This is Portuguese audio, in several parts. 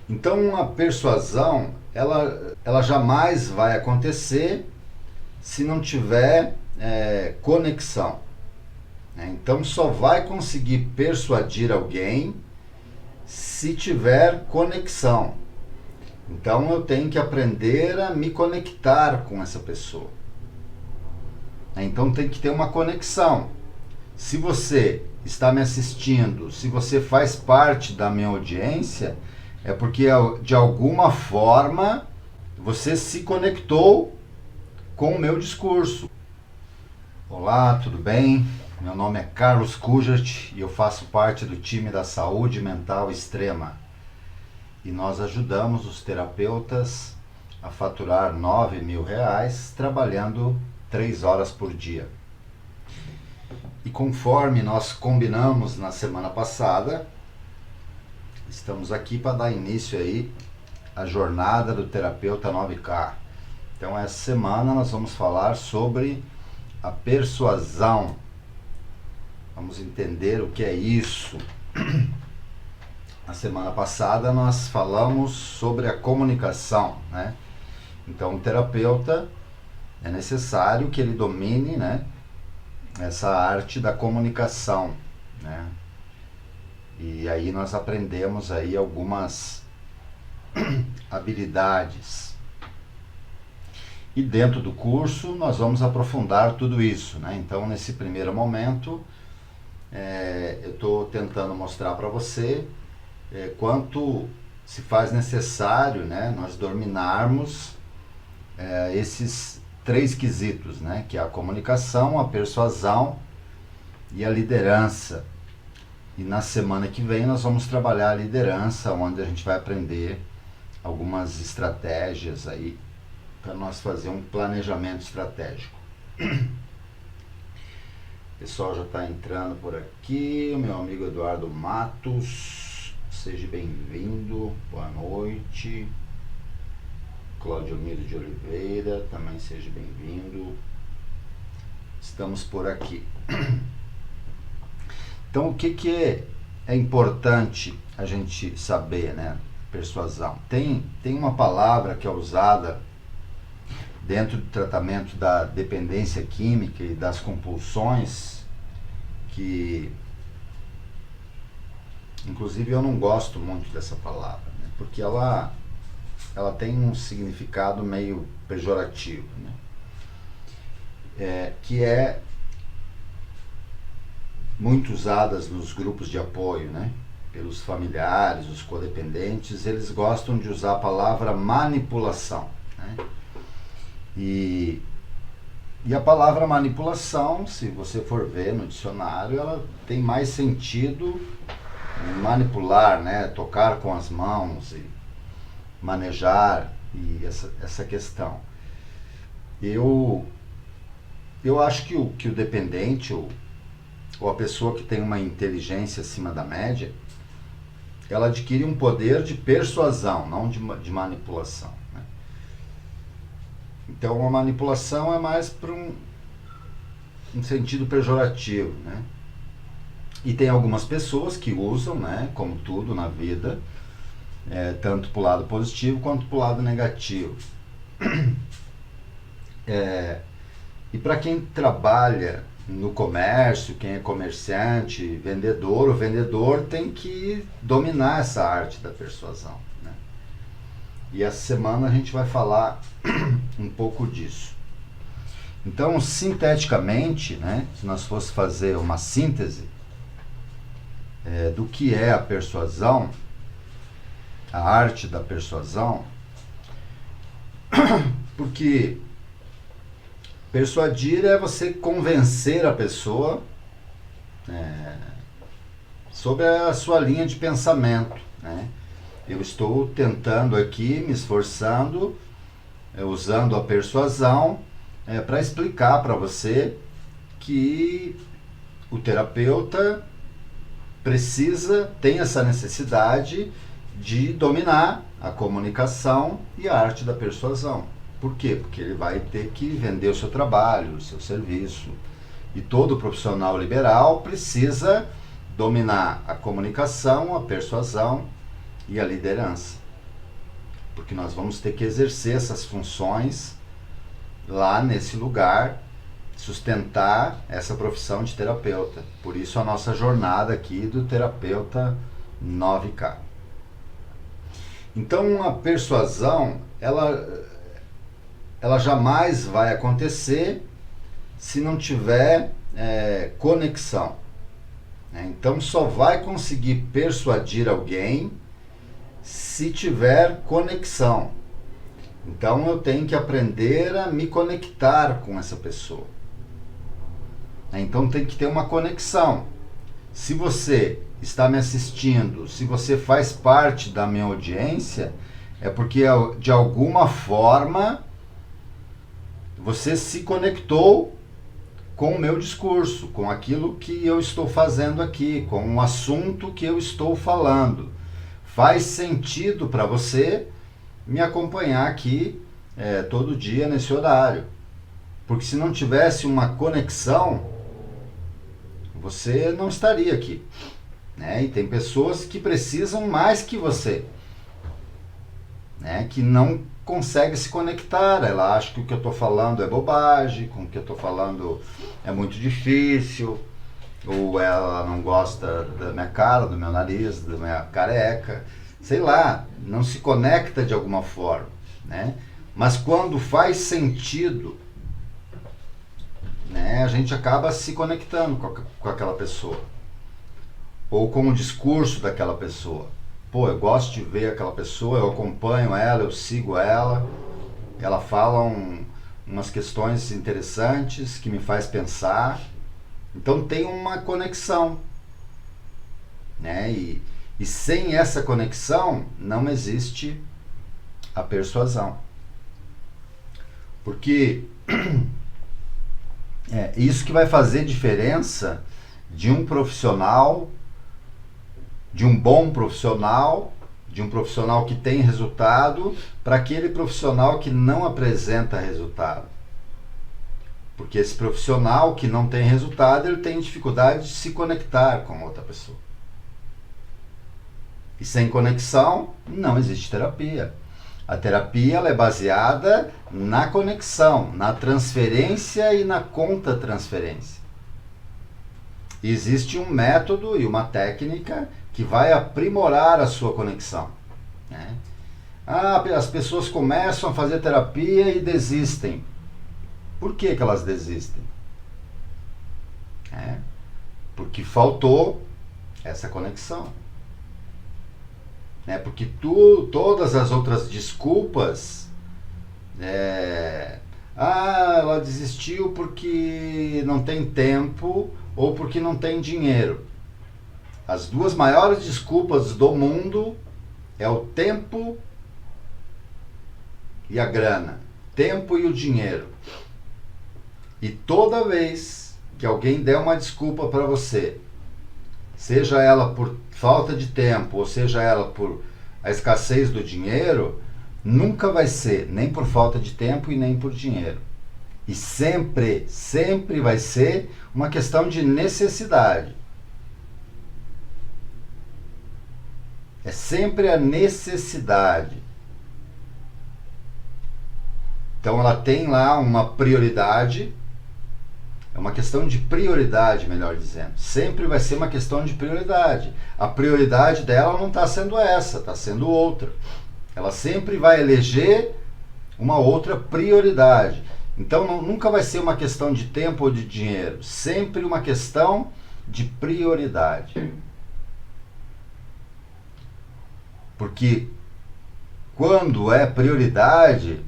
Então a persuasão, ela jamais vai acontecer se não tiver conexão, né? Então só vai conseguir persuadir alguém se tiver conexão. Então eu tenho que aprender a me conectar com essa pessoa. Então tem que ter uma conexão. Se você está me assistindo, se você faz parte da minha audiência, é porque de alguma forma você se conectou com o meu discurso. Olá, tudo bem? Meu nome é Carlos Kujat e eu faço parte do time da Saúde Mental Extrema. E nós ajudamos os terapeutas a faturar R$ 9.000 trabalhando 3 horas por dia. E conforme nós combinamos na semana passada, estamos aqui para dar início aí à jornada do terapeuta 9K. Então essa semana nós vamos falar sobre a persuasão. Vamos entender o que é isso. Na semana passada nós falamos sobre a comunicação, né? Então o terapeuta é necessário que ele domine, né, essa arte da comunicação, né? E aí nós aprendemos aí algumas habilidades. E dentro do curso nós vamos aprofundar tudo isso, né? Então nesse primeiro momento eu estou tentando mostrar para você quanto se faz necessário, né, nós dominarmos esses 3 quesitos, né, que é a comunicação, a persuasão e a liderança. E na semana que vem nós vamos trabalhar a liderança, onde a gente vai aprender algumas estratégias aí para nós fazer um planejamento estratégico. O pessoal já está entrando por aqui, o meu amigo Eduardo Matos, seja bem-vindo, boa noite. Cláudio Miro de Oliveira, também seja bem-vindo. Estamos por aqui. Então o que é importante a gente saber, né? Persuasão. Tem uma palavra que é usada dentro do tratamento da dependência química e das compulsões, que inclusive eu não gosto muito dessa palavra, né? Porque ela tem um significado meio pejorativo, né? Que é muito usadas nos grupos de apoio, né? Pelos familiares, os codependentes, eles gostam de usar a palavra manipulação, né? E a palavra manipulação, se você for ver no dicionário, ela tem mais sentido manipular, né? Tocar com as mãos e manejar, e essa questão. Eu acho que o dependente ou a pessoa que tem uma inteligência acima da média, ela adquire um poder de persuasão, não de manipulação, né? Então a manipulação é mais para um sentido pejorativo, né? E tem algumas pessoas que usam, né, como tudo na vida, tanto para o lado positivo quanto para o lado negativo. E para quem trabalha no comércio, quem é comerciante, vendedor, o vendedor tem que dominar essa arte da persuasão, né? E essa semana a gente vai falar um pouco disso. Então, sinteticamente, né, se nós fosse fazer uma síntese do que é a persuasão, a arte da persuasão, porque persuadir é você convencer a pessoa sobre a sua linha de pensamento, né? Eu estou tentando aqui, me esforçando, usando a persuasão para explicar para você que o terapeuta tem essa necessidade de dominar a comunicação e a arte da persuasão. Por quê? Porque ele vai ter que vender o seu trabalho, o seu serviço. E todo profissional liberal precisa dominar a comunicação, a persuasão e a liderança. porque nós vamos ter que exercer essas funções lá nesse lugar, sustentar essa profissão de terapeuta. Por isso a nossa jornada aqui do terapeuta 9K. Então a persuasão, ela jamais vai acontecer se não tiver conexão. Então só vai conseguir persuadir alguém se tiver conexão. Então eu tenho que aprender a me conectar com essa pessoa. Então tem que ter uma conexão. Se você está me assistindo, se você faz parte da minha audiência, é porque de alguma forma você se conectou com o meu discurso, com aquilo que eu estou fazendo aqui, com o assunto que eu estou falando. Faz sentido para você me acompanhar aqui todo dia nesse horário. Porque se não tivesse uma conexão, você não estaria aqui. E tem pessoas que precisam mais que você, que não consegue se conectar. Ela acha que o que eu estou falando é bobagem, com o que eu estou falando é muito difícil, ou ela não gosta da minha cara, do meu nariz, da minha careca, sei lá, não se conecta de alguma forma, Mas quando faz sentido, a gente acaba se conectando com aquela pessoa, ou com o discurso daquela pessoa. Pô, eu gosto de ver aquela pessoa, eu acompanho ela, eu sigo ela, ela fala umas questões interessantes que me faz pensar. Então tem uma conexão, E sem essa conexão não existe a persuasão. Porque isso que vai fazer diferença de um profissional, de um bom profissional, de um profissional que tem resultado, para aquele profissional que não apresenta resultado. Porque esse profissional que não tem resultado, ele tem dificuldade de se conectar com outra pessoa. E sem conexão, não existe terapia. A terapia ela é baseada na conexão, na transferência e na contra-transferência. Existe um método e uma técnica que vai aprimorar a sua conexão. As pessoas começam a fazer terapia e desistem. Por que elas desistem? Porque faltou essa conexão. Porque todas as outras desculpas, ela desistiu porque não tem tempo ou porque não tem dinheiro. As duas maiores desculpas do mundo é o tempo e a grana. Tempo e o dinheiro. E toda vez que alguém der uma desculpa para você, seja ela por falta de tempo, ou seja ela por a escassez do dinheiro, nunca vai ser nem por falta de tempo e nem por dinheiro. E sempre, sempre vai ser uma questão de necessidade. É sempre a necessidade. Então ela tem lá uma prioridade. É uma questão de prioridade, melhor dizendo. Sempre vai ser uma questão de prioridade. A prioridade dela não está sendo essa, está sendo outra. Ela sempre vai eleger uma outra prioridade. Então nunca vai ser uma questão de tempo ou de dinheiro. Sempre uma questão de prioridade. Porque quando é prioridade,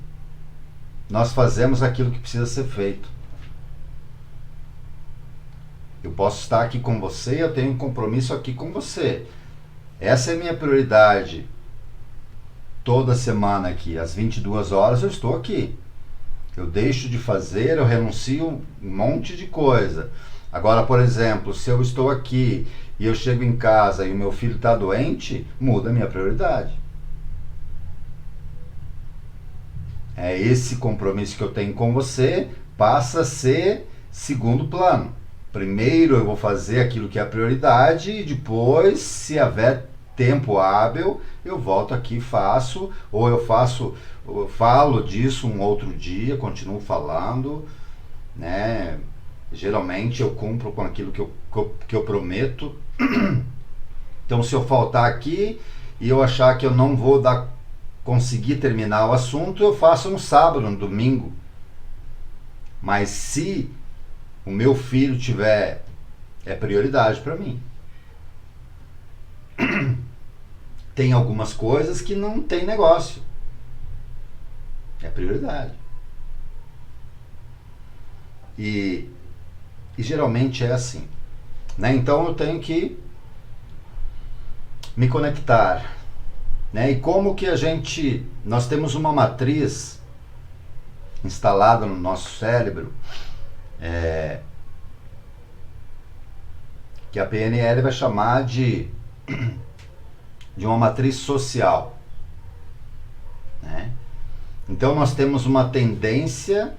nós fazemos aquilo que precisa ser feito. Eu posso estar aqui com você, eu tenho um compromisso aqui com você. Essa é a minha prioridade. Toda semana aqui, às 22 horas, eu estou aqui. Eu deixo de fazer, eu renuncio um monte de coisa. Agora, por exemplo, se eu estou aqui e eu chego em casa e o meu filho está doente, muda a minha prioridade. Esse compromisso que eu tenho com você passa a ser segundo plano. Primeiro eu vou fazer aquilo que é a prioridade e depois, se houver tempo hábil, eu volto aqui e faço, ou eu falo disso um outro dia, continuo falando, né? Geralmente eu cumpro com aquilo que eu prometo. Então, se eu faltar aqui e eu achar que eu não vou conseguir terminar o assunto, eu faço um sábado, um domingo. Mas se o meu filho tiver, é prioridade para mim. Tem algumas coisas que não tem negócio. É prioridade. E geralmente é assim, né? Então eu tenho que me conectar, né? E como que nós temos uma matriz instalada no nosso cérebro, que a PNL vai chamar de uma matriz social, né? Então nós temos uma tendência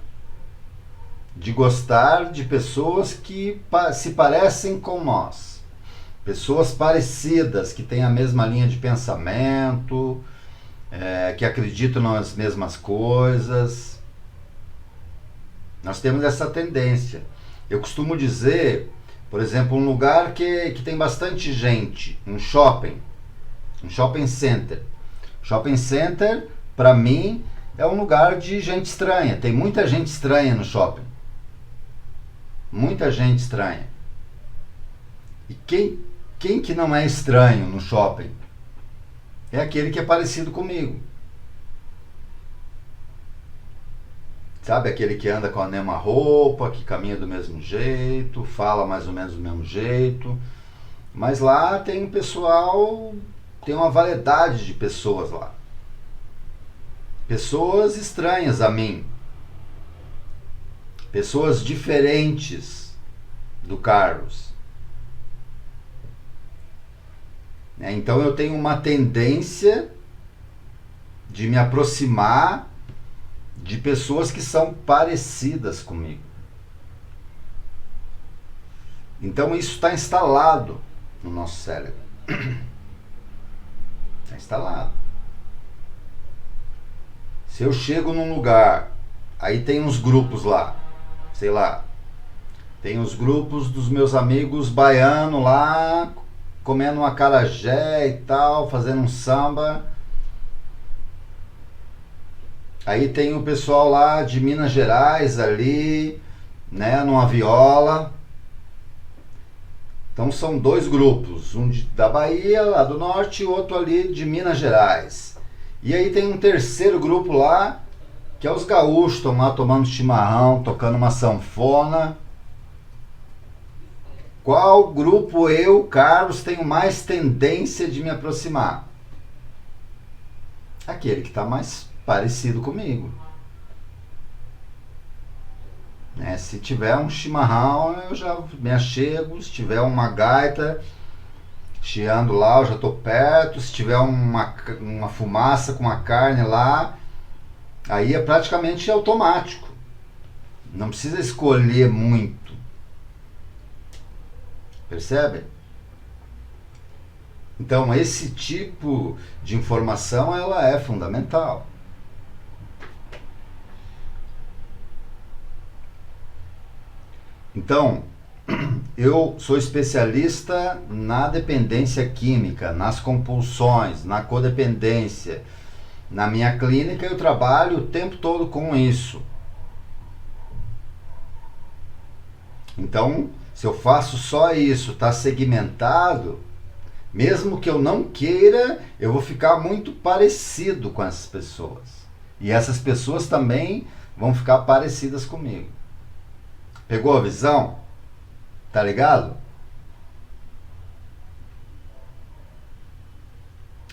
de gostar de pessoas que se parecem com nós, pessoas parecidas, que têm a mesma linha de pensamento, que acreditam nas mesmas coisas. Nós temos essa tendência. Eu costumo dizer, por exemplo, um lugar que tem bastante gente, um shopping center. Shopping center, para mim, é um lugar de gente estranha. Tem muita gente estranha no shopping. Muita gente estranha. E quem que não é estranho no shopping? É aquele que é parecido comigo. Sabe, aquele que anda com a mesma roupa, que caminha do mesmo jeito, fala mais ou menos do mesmo jeito. Mas lá tem um pessoal, tem uma variedade de pessoas lá. Pessoas estranhas a mim. Pessoas diferentes do Carlos. Então eu tenho uma tendência de me aproximar de pessoas que são parecidas comigo. Então isso está instalado no nosso cérebro. Está instalado. Se eu chego num lugar, aí tem uns grupos lá, sei lá, tem os grupos dos meus amigos baianos lá, comendo um acarajé e tal, fazendo um samba. Aí tem o pessoal lá de Minas Gerais ali, né, numa viola. Então são dois grupos, um da Bahia, lá do norte, e outro ali de Minas Gerais. E aí tem um terceiro grupo lá, que é os gaúchos, estão lá tomando chimarrão, tocando uma sanfona. Qual grupo eu, Carlos, tenho mais tendência de me aproximar? Aquele que está mais parecido comigo. Né? Se tiver um chimarrão, eu já me achego. Se tiver uma gaita chiando lá, eu já estou perto. Se tiver uma fumaça com uma carne lá, aí é praticamente automático. Não precisa escolher muito. Percebe? Então, esse tipo de informação, ela é fundamental. Então, eu sou especialista na dependência química, nas compulsões, na codependência. Na minha clínica eu trabalho o tempo todo com isso. Então, se eu faço só isso, está segmentado, mesmo que eu não queira, eu vou ficar muito parecido com essas pessoas. E essas pessoas também vão ficar parecidas comigo. Pegou a visão? Tá ligado?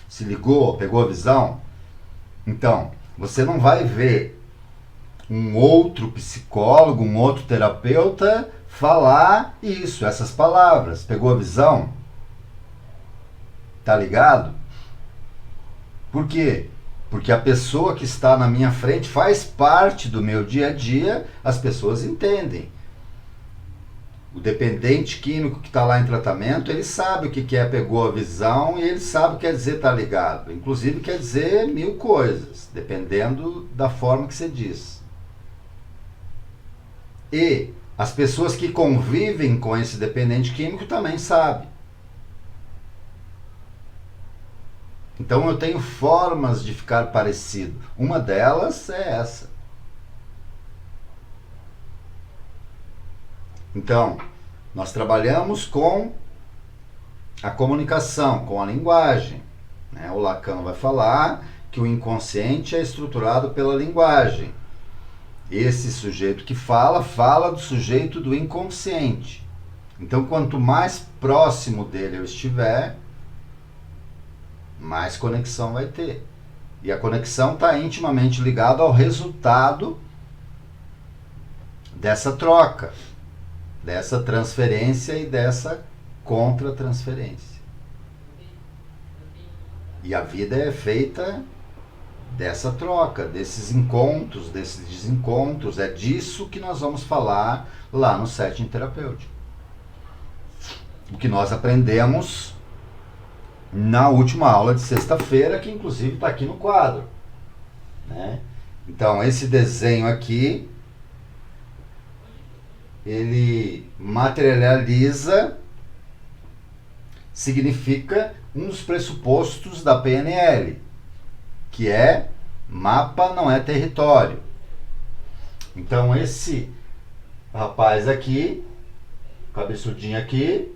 Se ligou? Pegou a visão? Então, você não vai ver um outro psicólogo, um outro terapeuta falar isso, essas palavras. Pegou a visão? Tá ligado? Por quê? Porque a pessoa que está na minha frente faz parte do meu dia a dia, as pessoas entendem. O dependente químico que está lá em tratamento, ele sabe o que é pegou a visão e ele sabe o que quer dizer estar ligado. Inclusive quer dizer 1000 coisas, dependendo da forma que você diz. E as pessoas que convivem com esse dependente químico também sabem. Então eu tenho formas de ficar parecido. Uma delas é essa. Então, nós trabalhamos com a comunicação, com a linguagem. Né? O Lacan vai falar que o inconsciente é estruturado pela linguagem. Esse sujeito que fala, fala do sujeito do inconsciente. Então, quanto mais próximo dele eu estiver, mais conexão vai ter. E a conexão está intimamente ligada ao resultado dessa troca, dessa transferência e dessa contra-transferência. E a vida é feita dessa troca, desses encontros, desses desencontros. É disso que nós vamos falar lá no setting terapêutico. O que nós aprendemos na última aula de sexta-feira, que inclusive está aqui no quadro. Né? Então, esse desenho aqui, ele materializa, significa um dos pressupostos da PNL, que é mapa não é território. Então, esse rapaz aqui, cabeçudinho aqui,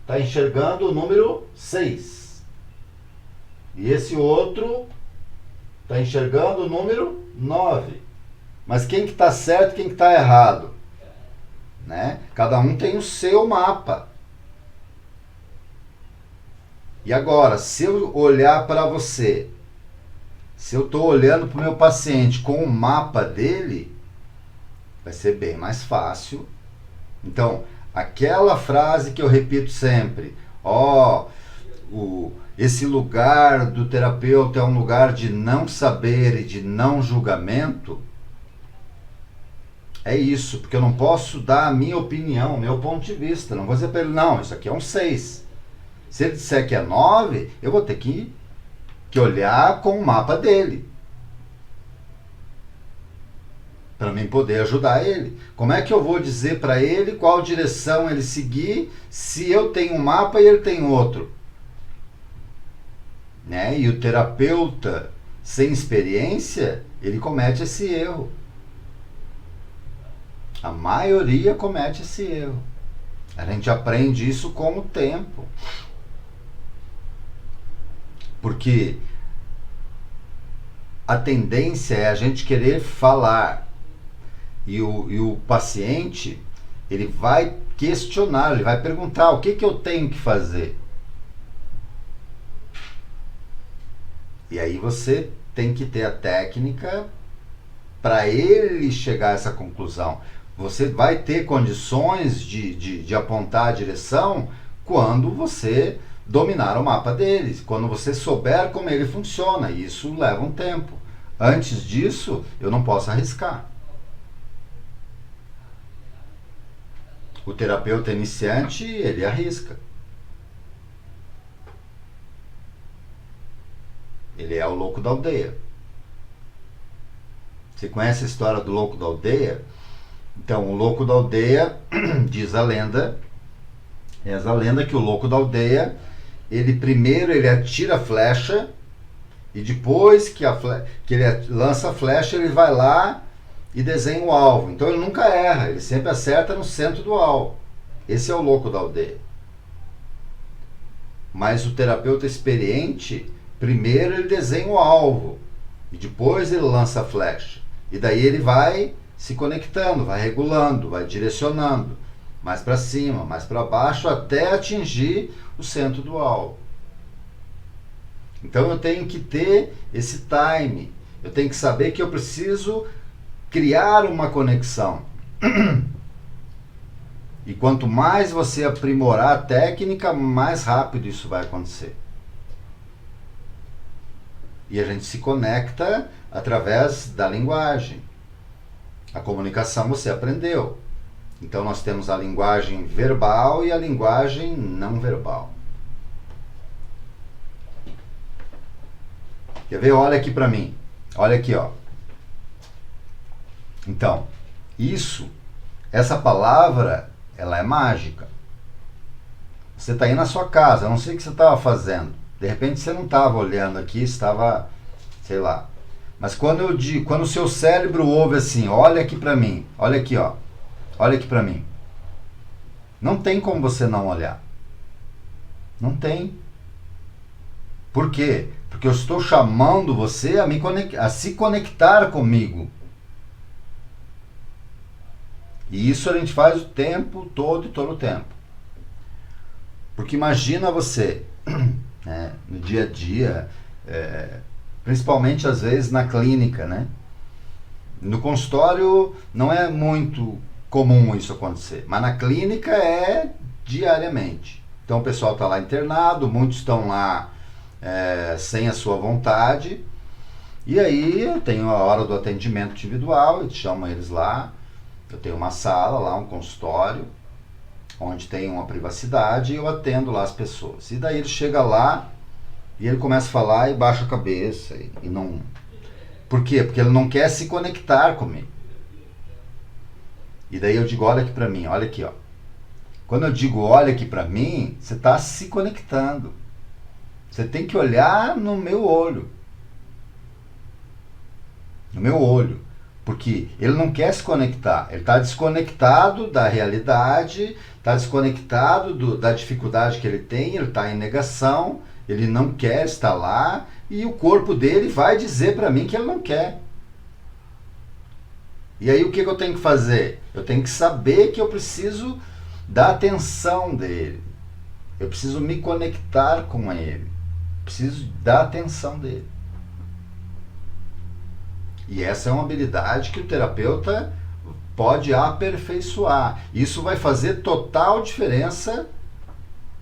está enxergando o número 6. E esse outro está enxergando o número 9. Mas quem que está certo e quem que está errado? Né? Cada um tem o seu mapa. E agora, se eu olhar para você, se eu estou olhando para o meu paciente com o mapa dele, vai ser bem mais fácil. Então, aquela frase que eu repito sempre, esse lugar do terapeuta é um lugar de não saber e de não julgamento, é isso, porque eu não posso dar a minha opinião, o meu ponto de vista. Não vou dizer para ele, não, isso aqui é um 6. Se ele disser que é 9, eu vou ter que olhar com o mapa dele, para mim poder ajudar ele. Como é que eu vou dizer para ele qual direção ele seguir se eu tenho um mapa e ele tem outro? Né? E o terapeuta sem experiência, ele comete esse erro. A maioria comete esse erro. A gente aprende isso com o tempo. Porque a tendência é a gente querer falar. E o paciente, ele vai questionar, ele vai perguntar, o que eu tenho que fazer? E aí você tem que ter a técnica para ele chegar a essa conclusão. Você vai ter condições de apontar a direção quando você dominar o mapa dele, quando você souber como ele funciona. E isso leva um tempo. Antes disso, eu não posso arriscar. O terapeuta iniciante, ele arrisca. Ele é o louco da aldeia. Você conhece a história do louco da aldeia? Então, o louco da aldeia, diz a lenda, essa lenda que o louco da aldeia, ele primeiro ele atira a flecha e depois que ele lança a flecha, ele vai lá e desenha o alvo. Então ele nunca erra, ele sempre acerta no centro do alvo. Esse é o louco da aldeia. Mas o terapeuta experiente, primeiro ele desenha o alvo e depois ele lança a flecha. E daí ele vai se conectando, vai regulando, vai direcionando, mais para cima, mais para baixo, até atingir o centro do alvo. Então eu tenho que ter esse time, eu tenho que saber que eu preciso criar uma conexão. E quanto mais você aprimorar a técnica, mais rápido isso vai acontecer. E a gente se conecta através da linguagem. A comunicação você aprendeu. Então nós temos a linguagem verbal e a linguagem não verbal. Quer ver? Olha aqui para mim. Olha aqui, ó. Então, essa palavra, ela é mágica. Você está aí na sua casa, eu não sei o que você estava fazendo. De repente você não estava olhando aqui, estava, sei lá. Mas quando eu digo, quando o seu cérebro ouve assim, olha aqui para mim, olha aqui, ó. Olha aqui para mim. Não tem como você não olhar. Não tem. Por quê? Porque eu estou chamando você a se conectar comigo. E isso a gente faz o tempo todo e todo o tempo. Porque imagina você, né, no dia a dia, principalmente às vezes na clínica, né? No consultório não é muito comum isso acontecer, mas na clínica é diariamente. Então o pessoal está lá internado, muitos estão lá sem a sua vontade, e aí eu tenho a hora do atendimento individual, eu chamo eles lá, eu tenho uma sala lá, um consultório, onde tem uma privacidade, e eu atendo lá as pessoas. E daí ele chega lá, e ele começa a falar e baixa a cabeça, e não... Por quê? Porque ele não quer se conectar comigo. E daí eu digo, olha aqui pra mim, olha aqui, ó. Quando eu digo olha aqui pra mim, você está se conectando. Você tem que olhar no meu olho. No meu olho. Porque ele não quer se conectar. Ele está desconectado da realidade, está desconectado da dificuldade que ele tem, ele está em negação, ele não quer estar lá, e o corpo dele vai dizer para mim que ele não quer. E aí o que eu tenho que fazer? Eu tenho que saber que eu preciso da atenção dele. Eu preciso me conectar com ele. Preciso da atenção dele. E essa é uma habilidade que o terapeuta pode aperfeiçoar. Isso vai fazer total diferença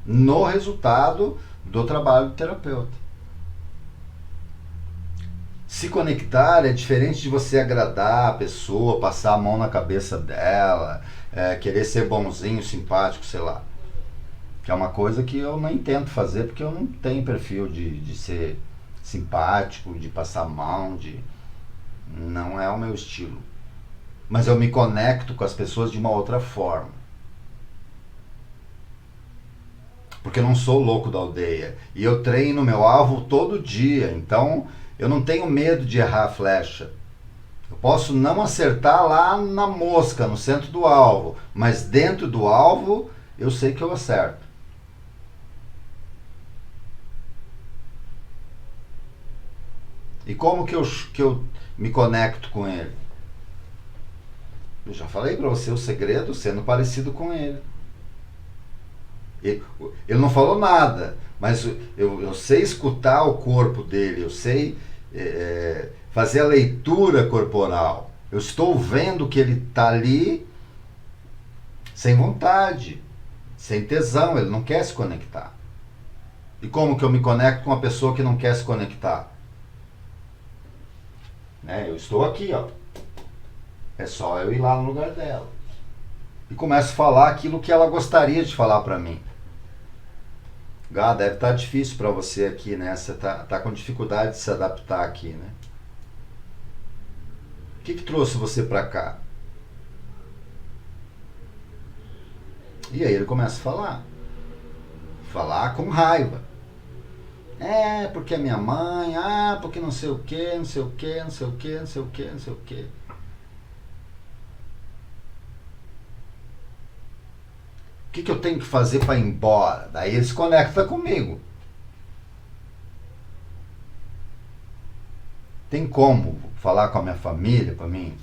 no resultado do trabalho do terapeuta. Se conectar é diferente de você agradar a pessoa, passar a mão na cabeça dela, querer ser bonzinho, simpático, sei lá. Que é uma coisa que eu nem tento fazer, porque eu não tenho perfil de ser simpático, de passar a mão, não é o meu estilo. Mas eu me conecto com as pessoas de uma outra forma. Porque eu não sou louco da aldeia. E eu treino meu alvo todo dia. Então eu não tenho medo de errar a flecha. Eu posso não acertar lá na mosca, no centro do alvo. Mas dentro do alvo eu sei que eu acerto. E como que eu me conecto com ele? Eu já falei para você o segredo, sendo parecido com ele. Ele não falou nada, mas eu sei escutar o corpo dele, eu sei fazer a leitura corporal. Eu estou vendo que ele está ali sem vontade, sem tesão, ele não quer se conectar. E como que eu me conecto com uma pessoa que não quer se conectar? Eu estou aqui, ó. É só eu ir lá no lugar dela. E começo a falar aquilo que ela gostaria de falar para mim. Gá, deve estar difícil para você aqui, né? Você tá com dificuldade de se adaptar aqui, né? O que trouxe você para cá? E aí ele começa a falar. Falar com raiva. Porque a minha mãe, porque não sei o que, não sei o que, não sei o que, não sei o que, não sei o que. O que eu tenho que fazer para ir embora? Daí ele se conecta comigo. Tem como falar com a minha família para mim?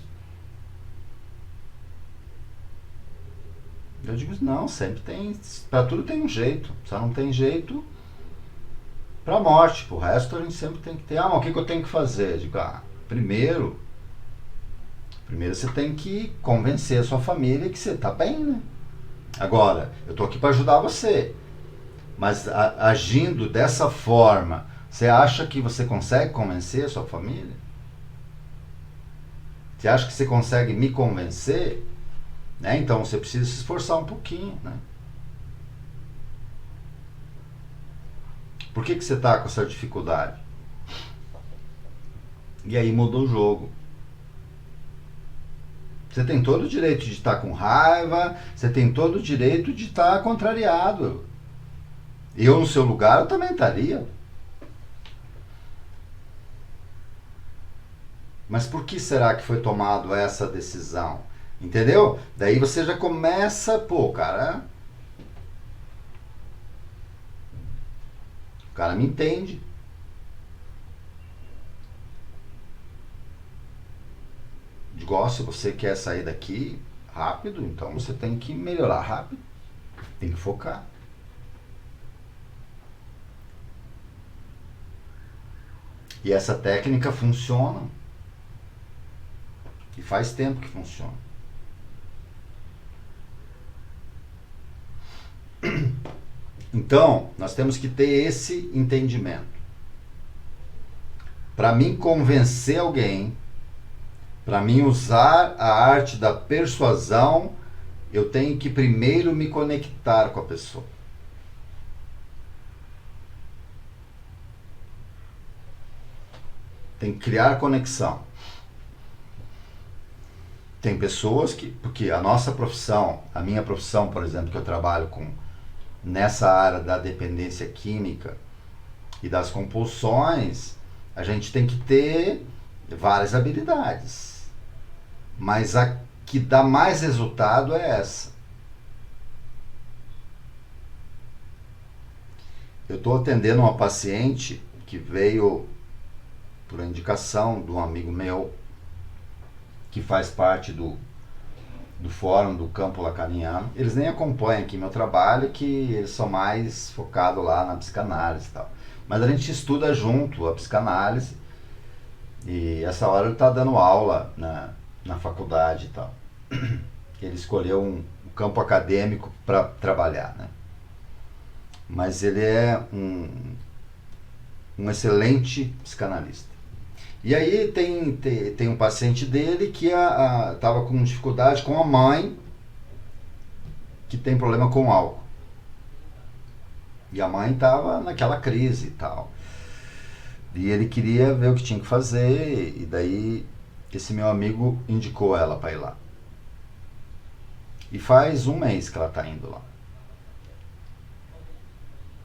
Eu digo, não, sempre tem, para tudo tem um jeito. Só não tem jeito para a morte. Pro resto a gente sempre tem que ter. Mas o que eu tenho que fazer? Eu digo, primeiro você tem que convencer a sua família que você está bem, né? Agora, eu estou aqui para ajudar você. Mas agindo dessa forma, você acha que você consegue convencer a sua família? Você acha que você consegue me convencer? né? Então você precisa se esforçar um pouquinho, né? Por que você está com essa dificuldade? E aí muda o jogo. Você tem todo o direito de estar com raiva, você tem todo o direito de estar contrariado. Eu, no seu lugar, eu também estaria. Mas por que será que foi tomada essa decisão? Entendeu? Daí você já começa, pô, cara. O cara me entende. Digo, ó, se você quer sair daqui rápido, então você tem que melhorar rápido. Tem que focar. E essa técnica funciona. E faz tempo que funciona. Então, nós temos que ter esse entendimento. Para mim convencer alguém, para mim usar a arte da persuasão, eu tenho que primeiro me conectar com a pessoa. Tem que criar conexão. Tem pessoas que, porque a nossa profissão, a minha profissão, por exemplo, que eu trabalho com nessa área da dependência química e das compulsões, a gente tem que ter várias habilidades. Mas a que dá mais resultado é essa. Eu estou atendendo uma paciente que veio por indicação de um amigo meu que faz parte do fórum do campo lacaniano. Eles nem acompanham aqui meu trabalho, que eles são mais focados lá na psicanálise e tal. Mas a gente estuda junto a psicanálise e essa hora ele está dando aula na faculdade e tal. Ele escolheu um campo acadêmico para trabalhar, né? Mas ele é um excelente psicanalista. E aí tem um paciente dele que estava com dificuldade com a mãe, que tem problema com álcool. E a mãe estava naquela crise e tal. E ele queria ver o que tinha que fazer, e daí esse meu amigo indicou ela para ir lá. E faz um mês que ela está indo lá.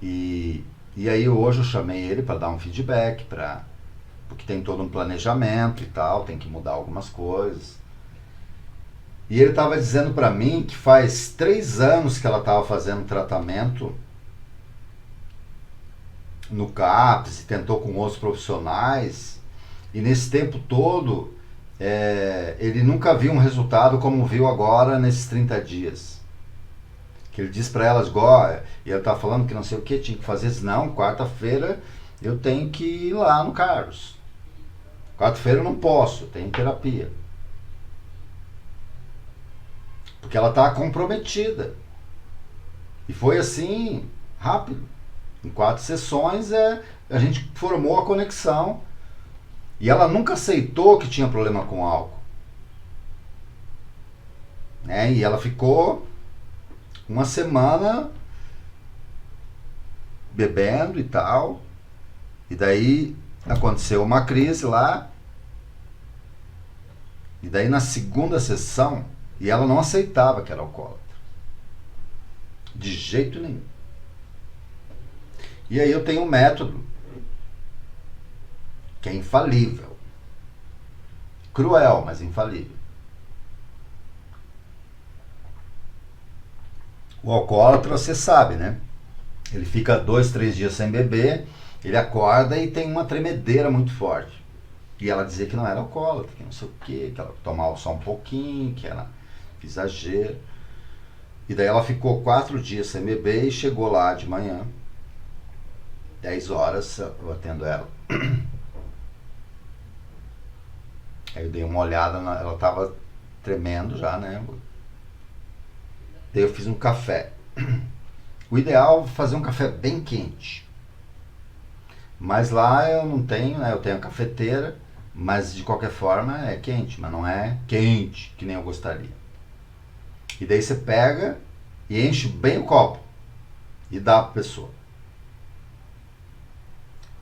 E aí hoje eu chamei ele para dar um feedback, porque tem todo um planejamento e tal, tem que mudar algumas coisas. E ele estava dizendo para mim que faz 3 anos que ela estava fazendo tratamento no CAPS e tentou com outros profissionais, e nesse tempo todo ele nunca viu um resultado como viu agora nesses 30 dias. Que ele disse para elas, e ele tá falando que não sei o que tinha que fazer. Disse, não, quarta-feira eu tenho que ir lá no Carlos. Quarta-feira eu não posso, eu tenho terapia. Porque ela tá comprometida. E foi assim, rápido. Em 4 sessões a gente formou a conexão. E ela nunca aceitou que tinha problema com álcool. E ela ficou uma semana bebendo e tal. E daí aconteceu uma crise lá. E daí na segunda sessão, e ela não aceitava que era alcoólatra. De jeito nenhum. E aí eu tenho um método que é infalível. Cruel, mas infalível. O alcoólatra, você sabe, né? Ele fica 2, 3 dias sem beber, ele acorda e tem uma tremedeira muito forte. E ela dizia que não era alcoólatra, que não sei o quê, que ela tomava só um pouquinho, que era exagero. E daí ela ficou 4 dias sem beber e chegou lá de manhã, 10 horas, eu atendo ela. Aí eu dei uma olhada, ela estava tremendo já, né? Daí eu fiz um café. O ideal é fazer um café bem quente. Mas lá eu não tenho, né? Eu tenho a cafeteira, mas de qualquer forma é quente, mas não é quente que nem eu gostaria. E daí você pega e enche bem o copo e dá para a pessoa.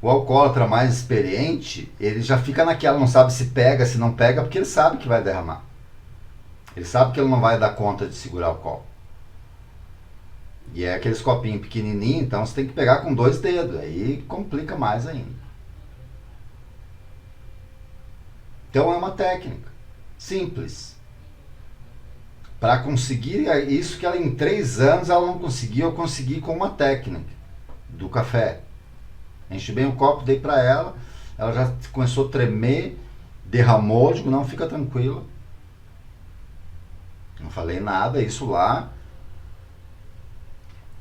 O alcoólatra mais experiente, ele já fica naquela, não sabe se pega, se não pega, porque ele sabe que vai derramar. Ele sabe que ele não vai dar conta de segurar o copo. E é aqueles copinhos pequenininhos, então você tem que pegar com 2 dedos, aí complica mais ainda. Então é uma técnica simples. Para conseguir isso que ela em 3 anos ela não conseguiu, eu consegui com uma técnica do café. Enchi bem o copo, dei para ela já começou a tremer, derramou, digo, não, fica tranquila. Não falei nada, isso lá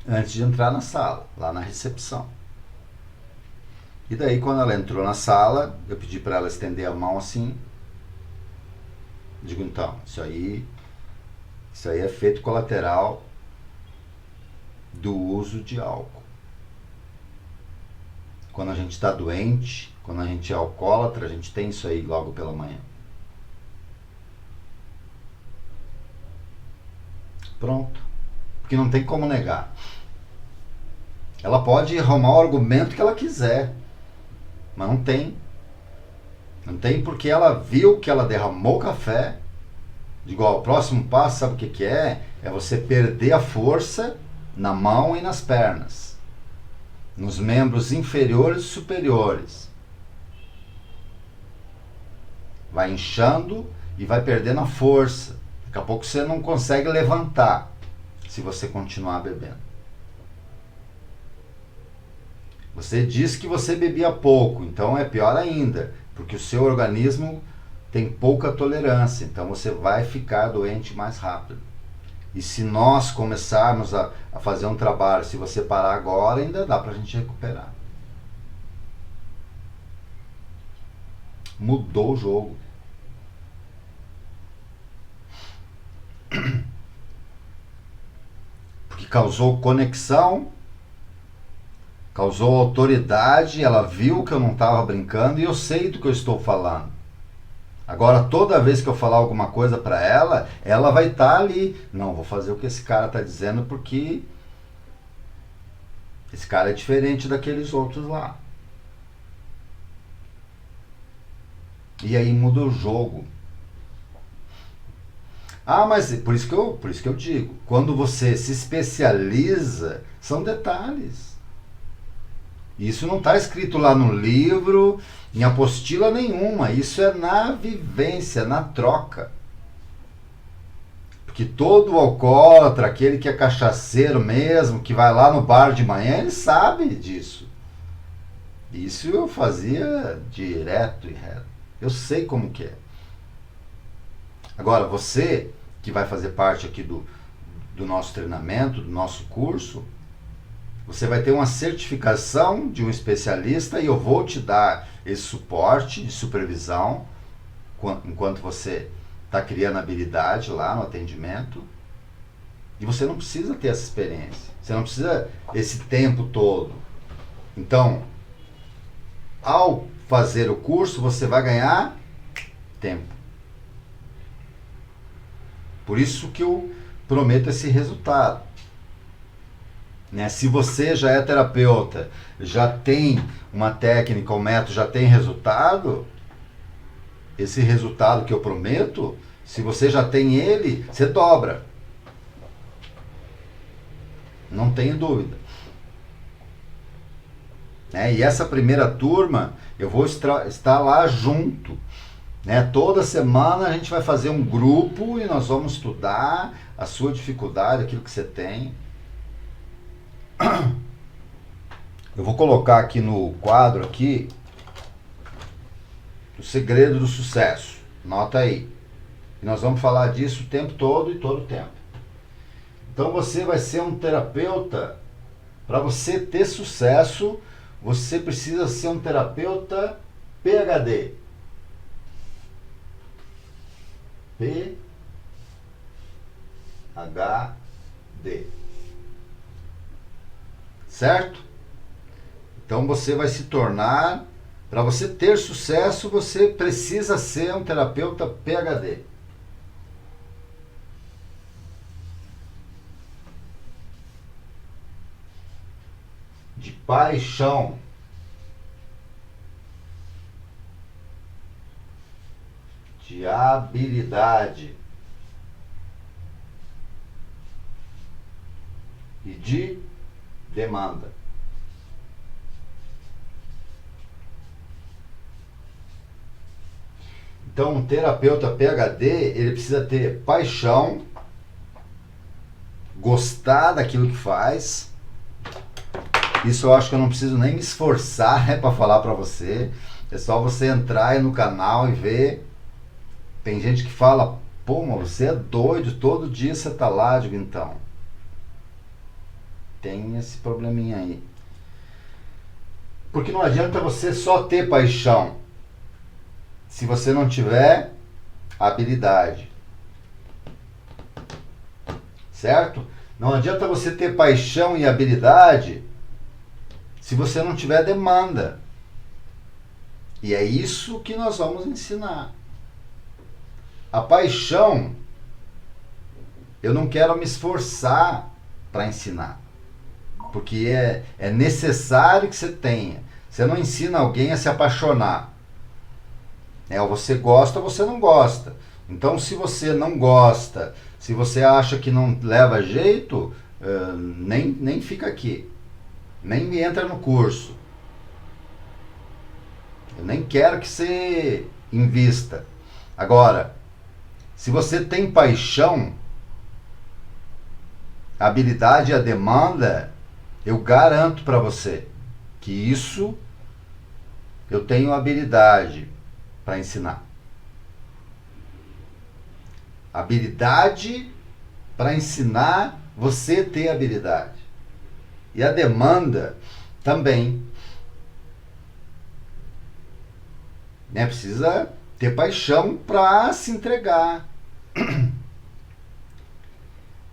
antes de entrar na sala, lá na recepção. E daí quando ela entrou na sala, eu pedi para ela estender a mão assim. Digo, então, isso aí é efeito colateral do uso de álcool. Quando a gente está doente, quando a gente é alcoólatra, a gente tem isso aí logo pela manhã. Pronto. Porque não tem como negar. Ela pode arrumar o argumento que ela quiser, mas não tem. Não tem porque ela viu que ela derramou café. Digo, ó, o próximo passo, sabe o que é? É você perder a força na mão e nas pernas. Nos membros inferiores e superiores. Vai inchando e vai perdendo a força. Daqui a pouco você não consegue levantar se você continuar bebendo. Você disse que você bebia pouco, então é pior ainda, porque o seu organismo tem pouca tolerância, então você vai ficar doente mais rápido. E se nós começarmos a fazer um trabalho, se você parar agora, ainda dá pra gente recuperar. Mudou o jogo. Porque causou conexão, causou autoridade, ela viu que eu não estava brincando e eu sei do que eu estou falando. Agora, toda vez que eu falar alguma coisa para ela, ela vai estar ali. Não, vou fazer o que esse cara está dizendo porque esse cara é diferente daqueles outros lá. E aí muda o jogo. Ah, mas por isso que eu digo, quando você se especializa, são detalhes. Isso não está escrito lá no livro, em apostila nenhuma. Isso é na vivência, na troca. Porque todo alcoólatra, aquele que é cachaceiro mesmo, que vai lá no bar de manhã, ele sabe disso. Isso eu fazia direto e reto. Eu sei como que é. Agora, você que vai fazer parte aqui do nosso treinamento, do nosso curso, você vai ter uma certificação de um especialista e eu vou te dar esse suporte de supervisão enquanto você está criando habilidade lá no atendimento. E você não precisa ter essa experiência. Você não precisa esse tempo todo. Então, ao fazer o curso, você vai ganhar tempo. Por isso que eu prometo esse resultado. Né? Se você já é terapeuta, já tem uma técnica, um método, já tem resultado, esse resultado que eu prometo, se você já tem ele, você dobra. Não tenho dúvida. Né? E essa primeira turma, eu vou estar lá junto. Né? Toda semana a gente vai fazer um grupo e nós vamos estudar a sua dificuldade, aquilo que você tem. Eu vou colocar aqui no quadro aqui o segredo do sucesso. Nota aí. E nós vamos falar disso o tempo todo e todo o tempo. Então você vai ser um terapeuta. Para você ter sucesso, você precisa ser um terapeuta PhD. PhD. Certo? Então você vai se tornar, para você ter sucesso, você precisa ser um terapeuta PhD. paixão. De habilidade e de demanda. Então, um terapeuta PhD, ele precisa ter paixão, gostar daquilo que faz. Isso eu acho que eu não preciso nem me esforçar para falar para você. É só você entrar aí no canal e ver. Tem gente que fala, pô, mas você é doido, todo dia você tá lá. Eu digo, então, tem esse probleminha aí. Porque não adianta você só ter paixão se você não tiver habilidade. Certo? Não adianta você ter paixão e habilidade se você não tiver demanda. E é isso que nós vamos ensinar. A paixão, eu não quero me esforçar para ensinar. Porque é necessário que você tenha. Você não ensina alguém a se apaixonar. Ou você gosta ou você não gosta. Então, se você não gosta, se você acha que não leva jeito, nem fica aqui. Nem entra no curso. Eu nem quero que você invista. Agora, se você tem paixão, a habilidade e a demanda, eu garanto para você que isso eu tenho habilidade para ensinar. Habilidade para ensinar você ter habilidade. E a demanda também. Precisa ter paixão para se entregar.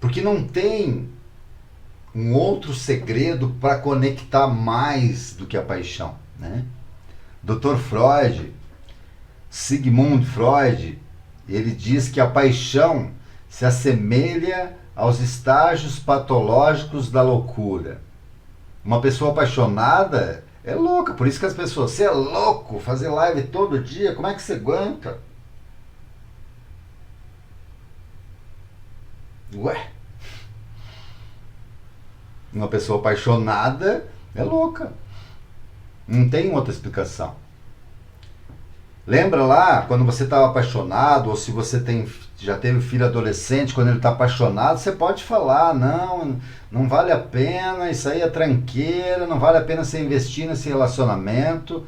Porque não tem um outro segredo para conectar mais do que a paixão. Dr. Freud, Sigmund Freud, ele diz que a paixão se assemelha aos estágios patológicos da loucura. Uma pessoa apaixonada é louca, por isso que as pessoas, você é louco, fazer live todo dia, como é que você aguenta? Ué? Uma pessoa apaixonada é louca. Não tem outra explicação. Lembra lá, quando você estava apaixonado, ou se você já teve filho adolescente, quando ele está apaixonado, você pode falar, não vale a pena, isso aí é tranqueira, não vale a pena você investir nesse relacionamento.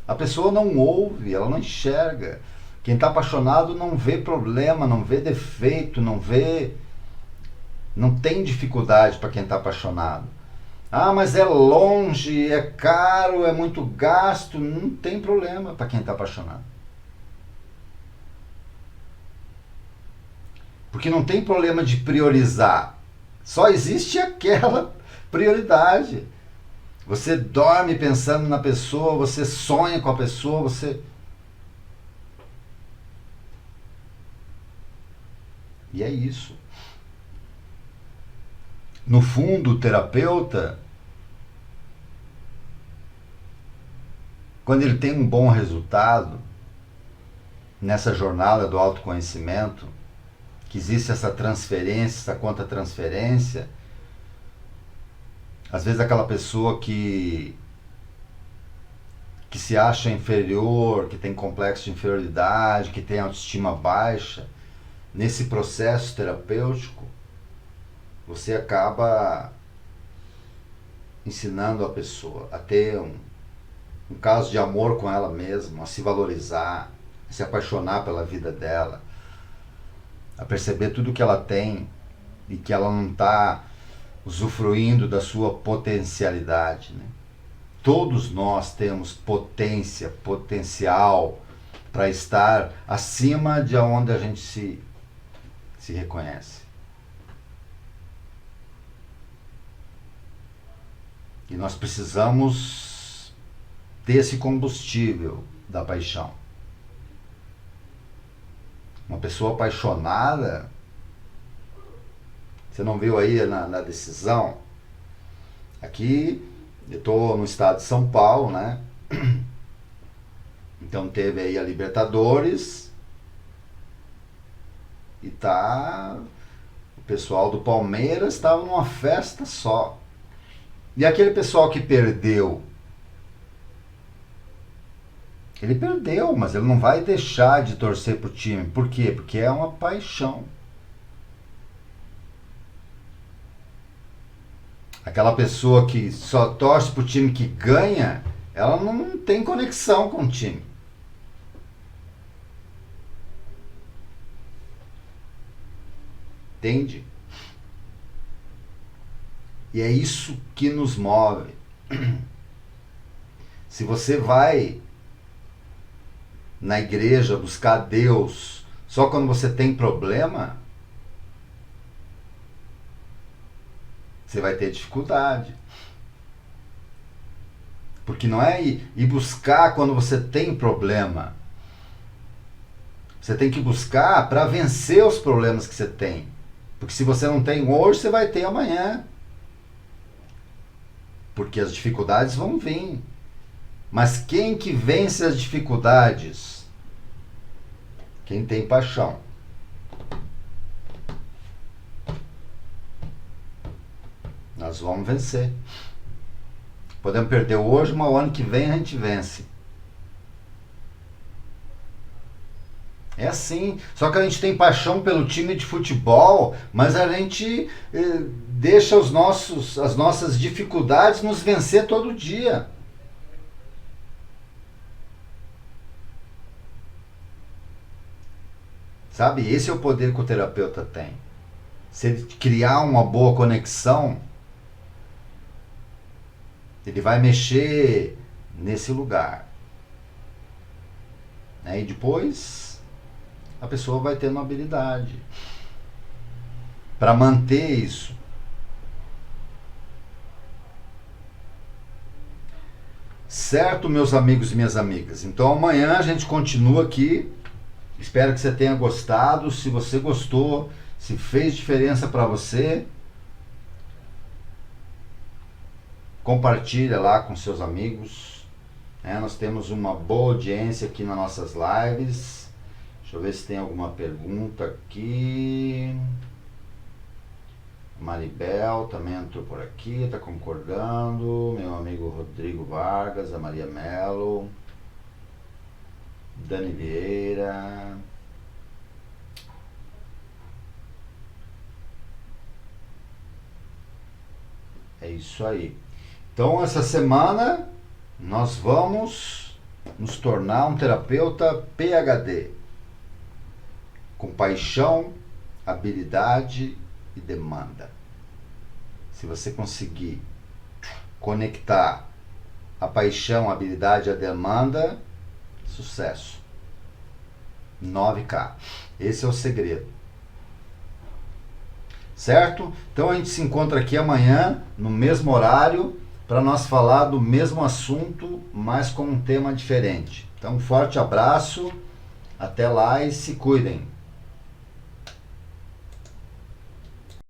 A pessoa não ouve, ela não enxerga. Quem está apaixonado não vê problema, não vê defeito, não tem dificuldade para quem está apaixonado. Ah, mas é longe, é caro, é muito gasto. Não tem problema para quem está apaixonado. Porque não tem problema de priorizar. Só existe aquela prioridade. Você dorme pensando na pessoa, você sonha com a pessoa, você... E é isso. No fundo, o terapeuta, quando ele tem um bom resultado nessa jornada do autoconhecimento, que existe essa transferência, essa contra-transferência, às vezes aquela pessoa que se acha inferior, que tem complexo de inferioridade, que tem autoestima baixa, nesse processo terapêutico, você acaba ensinando a pessoa a ter um caso de amor com ela mesma, a se valorizar, a se apaixonar pela vida dela, a perceber tudo que ela tem e que ela não está usufruindo da sua potencialidade. Todos nós temos potencial para estar acima de onde a gente se reconhece. E nós precisamos ter esse combustível da paixão. Uma pessoa apaixonada, você não viu aí na decisão? Aqui Eu estou no estado de São Paulo, né? Então teve aí a Libertadores e tá. O pessoal do Palmeiras estava numa festa só. E aquele pessoal que perdeu, ele perdeu, mas ele não vai deixar de torcer pro time. Por quê? Porque é uma paixão. Aquela pessoa que só torce pro time que ganha, ela não tem conexão com o time. Entende? E é isso que nos move. Se você vai na igreja buscar Deus só quando você tem problema, você vai ter dificuldade. Porque não é ir buscar quando você tem problema. Você tem que buscar para vencer os problemas que você tem. Porque se você não tem hoje, você vai ter amanhã. Porque as dificuldades vão vir. Mas quem que vence as dificuldades? Quem tem paixão. Nós vamos vencer. Podemos perder hoje, mas o ano que vem a gente vence. É assim. Só que a gente tem paixão pelo time de futebol, mas a gente deixa as nossas dificuldades nos vencer todo dia. Sabe? Esse é o poder que o terapeuta tem. Se ele criar uma boa conexão, ele vai mexer nesse lugar. Né? E depois a pessoa vai tendo habilidade para manter isso. Certo, meus amigos e minhas amigas? Então amanhã a gente continua aqui. Espero que você tenha gostado. Se você gostou, se fez diferença para você, compartilha lá com seus amigos. Nós temos uma boa audiência aqui nas nossas lives. Deixa eu ver se tem alguma pergunta aqui. Maribel também entrou por aqui, está concordando. Meu amigo Rodrigo Vargas, a Maria Melo, Dani Vieira. É isso aí. Então essa semana nós vamos nos tornar um terapeuta PhD, com paixão, habilidade e demanda. Se você conseguir conectar a paixão, a habilidade e a demanda, sucesso. 9K. Esse é o segredo. Certo? Então a gente se encontra aqui amanhã, no mesmo horário, para nós falar do mesmo assunto, mas com um tema diferente. Então um forte abraço, até lá e se cuidem.